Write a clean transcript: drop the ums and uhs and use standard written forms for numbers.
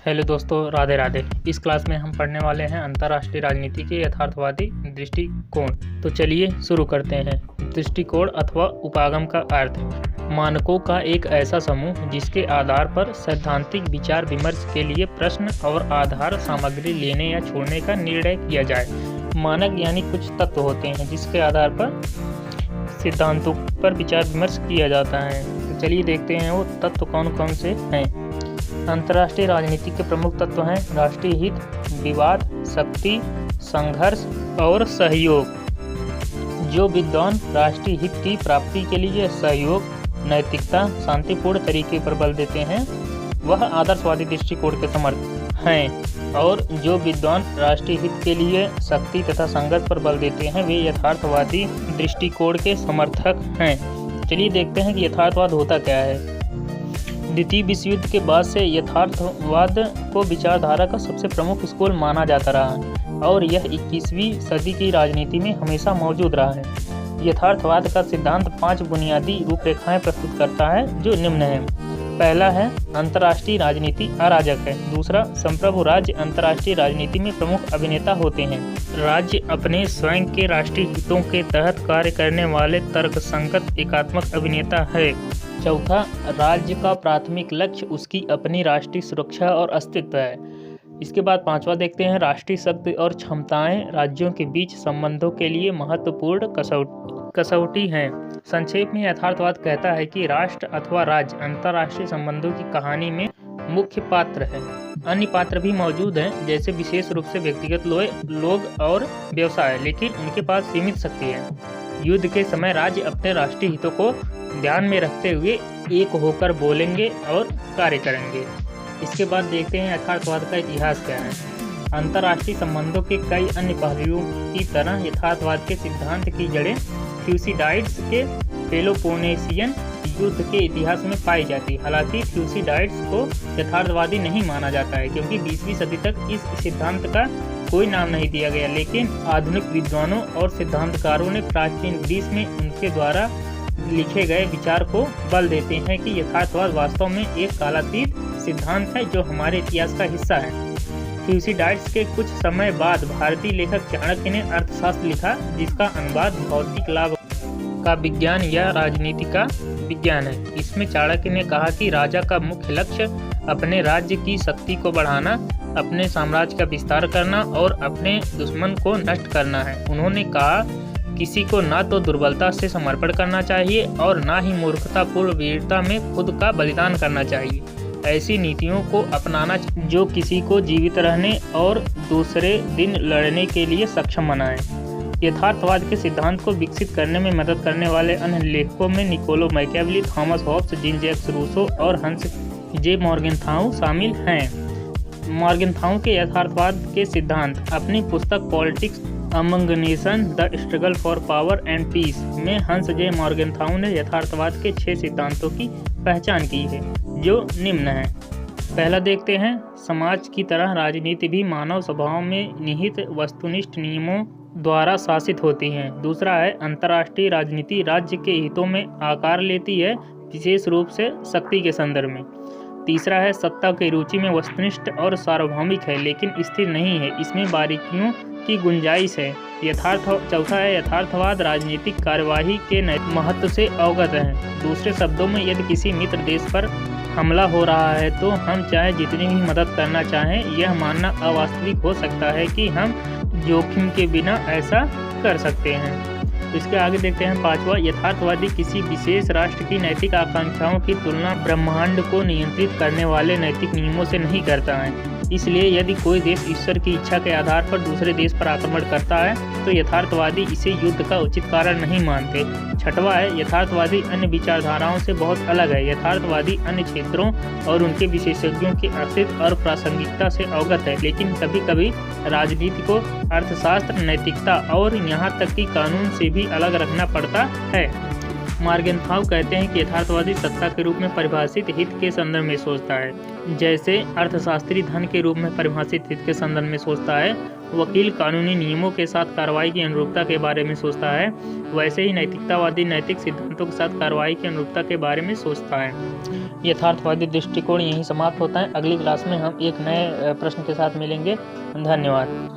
Hello दोस्तों, राधे राधे। इस class में हम पढ़ने वाले हैं अंतर्राष्ट्रीय राजनीति के यथार्थवादी दृष्टिकोण। तो चलिए शुरू करते हैं। दृष्टिकोण अथवा उपागम का अर्थ मानकों का एक ऐसा समूह जिसके आधार पर सैद्धांतिक विचार विमर्श के लिए प्रश्न और आधार सामग्री लेने या छोड़ने का निर्णय किया जाए। मानक यानी कुछ तत्व होते हैं जिसके आधार पर सिद्धांतों पर विचार विमर्श किया जाता है। तो चलिए देखते हैं वो तत्व कौन कौन से हैं। अंतर्राष्ट्रीय राजनीति के प्रमुख तत्व हैं राष्ट्रीय हित, विवाद, शक्ति, संघर्ष और सहयोग। जो विद्वान राष्ट्रीय हित की प्राप्ति के लिए सहयोग, नैतिकता, शांतिपूर्ण तरीके पर बल देते हैं वह आदर्शवादी दृष्टिकोण के समर्थक हैं, और जो विद्वान राष्ट्रीय हित के लिए शक्ति तथा संघर्ष पर बल देते हैं वे यथार्थवादी दृष्टिकोण के समर्थक हैं। चलिए देखते हैं कि यथार्थवाद होता क्या है। द्वितीय विश्व युद्ध के बाद से यथार्थवाद को विचारधारा का सबसे प्रमुख स्कूल माना जाता रहा है और यह 21वीं सदी की राजनीति में हमेशा मौजूद रहा है। यथार्थवाद का सिद्धांत 5 बुनियादी रूपरेखाएं प्रस्तुत करता है जो निम्न है। पहला है अंतर्राष्ट्रीय राजनीति अराजक है। दूसरा, संप्रभु राज्य अंतर्राष्ट्रीय राजनीति में प्रमुख अभिनेता होते हैं। राज्य अपने स्वयं के राष्ट्रीय हितों के तहत कार्य करने वाले तर्कसंगत एकात्मक अभिनेता है। चौथा, राज्य का प्राथमिक लक्ष्य उसकी अपनी राष्ट्रीय सुरक्षा और अस्तित्व है। इसके बाद पांचवा देखते हैं राष्ट्रीय शक्ति और क्षमताएं राज्यों के बीच संबंधों के लिए महत्वपूर्ण कसौटी हैं। संक्षेप में यथार्थवाद कहता है कि राष्ट्र अथवा राज्य अंतर्राष्ट्रीय संबंधों की कहानी में मुख्य पात्र है। अन्य पात्र भी मौजूद हैं जैसे विशेष रूप से व्यक्तिगत लोग और व्यवसाय, लेकिन उनके पास सीमित शक्ति है। युद्ध के समय राज्य अपने राष्ट्रीय हितों को ध्यान में रखते हुए एक होकर बोलेंगे और कार्य करेंगे। इसके बाद देखते हैं यथार्थवाद का इतिहास क्या है। अंतर्राष्ट्रीय संबंधों के कई अन्य पहलुओं की तरह यथार्थवाद के सिद्धांत की जड़ें थ्यूसिडाइड्स के पेलोपोनेशियन युद्ध के इतिहास में पाई जाती। हालांकि थ्यूसिडाइड्स को यथार्थवादी नहीं माना जाता है क्योंकि 20वीं सदी तक इस सिद्धांत का कोई नाम नहीं दिया गया, लेकिन आधुनिक विद्वानों और सिद्धांतकारों ने प्राचीन ग्रीस में उनके द्वारा लिखे गए विचार को बल देते हैं कि यथार्थवाद वास्तव में एक कालातीत सिद्धांत है जो हमारे इतिहास का हिस्सा है। थ्यूसिडाइड्स के कुछ समय बाद भारतीय लेखक चाणक्य ने अर्थशास्त्र लिखा जिसका अनुवाद भौतिक लाभ का विज्ञान या राजनीति का विज्ञान है। इसमें चाणक्य ने कहा कि राजा का मुख्य लक्ष्य अपने राज्य की शक्ति को बढ़ाना, अपने साम्राज्य का विस्तार करना और अपने दुश्मन को नष्ट करना है। उन्होंने कहा किसी को ना तो दुर्बलता से समर्पण करना चाहिए और ना ही मूर्खतापूर्ण वीरता में खुद का बलिदान करना चाहिए। ऐसी नीतियों को अपनाना जो किसी को जीवित रहने और दूसरे दिन लड़ने के लिए सक्षम बनाए। यथार्थवाद के सिद्धांत को विकसित करने में मदद करने वाले अन्य लेखकों में Niccolo Machiavelli, Thomas Hobbes, Jean Jacques Rousseau और हंस जे मॉर्गेनथाउ शामिल हैं। मॉर्गेनथाउ के यथार्थवाद के सिद्धांत अपनी पुस्तक politics among nation the struggle for power and peace में हंस जे मॉर्गेनथाउ ने यथार्थवाद के 6 सिद्धांतों की पहचान की है जो निम्न है। पहला देखते हैं, समाज की तरह राजनीति भी मानव स्वभाव में निहित वस्तुनिष्ठ नियमों द्वारा शासित होती है। दूसरा है अंतर्राष्ट्रीय राजनीति राज्य के हितों में आकार लेती है, विशेष रूप से शक्ति के संदर्भ में। तीसरा है सत्ता की रुचि में वस्तुनिष्ठ और सार्वभौमिक है लेकिन स्थिर नहीं है, इसमें बारीकियों की गुंजाइश है। चौथा है यथार्थवाद राजनीतिक कार्यवाही के महत्व से अवगत है। दूसरे शब्दों में यदि किसी मित्र देश पर हमला हो रहा है तो हम चाहे जितनी भी मदद करना चाहें यह मानना अवास्तविक हो सकता है कि हम जोखिम के बिना ऐसा कर सकते हैं। इसके आगे देखते हैं पांचवा, यथार्थवादी किसी विशेष राष्ट्र की नैतिक आकांक्षाओं की तुलना ब्रह्मांड को नियंत्रित करने वाले नैतिक नियमों से नहीं करता है। इसलिए यदि कोई देश ईश्वर की इच्छा के आधार पर दूसरे देश पर आक्रमण करता है तो यथार्थवादी इसे युद्ध का उचित कारण नहीं मानते। छठवां है यथार्थवादी अन्य विचारधाराओं से बहुत अलग है। यथार्थवादी अन्य क्षेत्रों और उनके विशेषज्ञों के अस्तित्व और प्रासंगिकता से अवगत है, लेकिन कभी कभी राजनीति को अर्थशास्त्र, नैतिकता और यहाँ तक कि कानून से भी अलग रखना पड़ता है। मॉर्गेनथाउ कहते हैं कि यथार्थवादी सत्ता के रूप में परिभाषित हित के संदर्भ में सोचता है, जैसे अर्थशास्त्री धन के रूप में परिभाषित हित के संदर्भ में सोचता है, वकील कानूनी नियमों के साथ कार्रवाई की अनुरूपता के बारे में सोचता है, वैसे ही नैतिकतावादी नैतिक सिद्धांतों के साथ कार्रवाई की अनुरूपता के बारे में सोचता है। यथार्थवादी दृष्टिकोण यहीं समाप्त होता है। अगली क्लास में हम एक नए प्रश्न के साथ मिलेंगे। धन्यवाद।